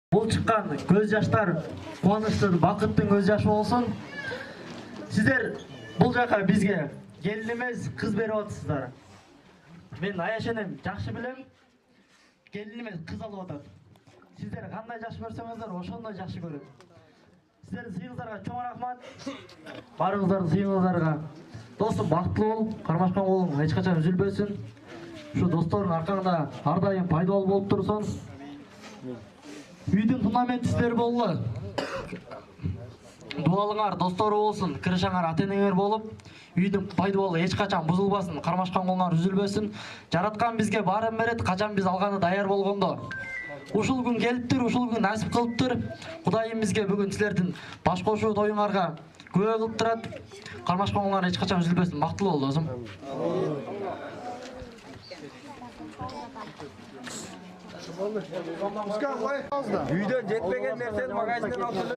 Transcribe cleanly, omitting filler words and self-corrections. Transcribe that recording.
Бул чыккан көз жаштар кубанычтын, бакыттын көз жашы болсун. Сиздер бул жака бизге келин эмес, кыз берип атасыздар. Мен Аяш энем жакшы билем. Келин эмес, кыз алып атат. Сиздер кандай жакшы көрсөңүздөр, ошондой жакшы көрөт. Сиздердин сыйыңыздарга чоң рахмат. Барыңыздардын сыйыңыздарга. Достум, бактылуу бол, кармашкан колуң эч качан үзүлбөсүн. Ушу достордун аркаңда ар дайым пайдалуу болуп турсун. Үйдүн фундаменти сиздер болду. Дуалыңар достору болсун, кырышаңар ата-энеңер болуп, үйдүн пайдалуу эч качан бузулбасын, кармашкан колуңар үзүлбөсүн. Жараткан бизге баарын берет, качан биз алганы даяр болгондо. Ушул күн келиптир, ушул күн насип кылыптыр. Кудайым бизге бүгүн силердин баш кошуу тоюңарга күбө кылып турат. Кармашкан колуңар эч качан үзүлбөсүн. Бактылуу бол, досум. Үйдөн жетпеген нерсени магазинден алып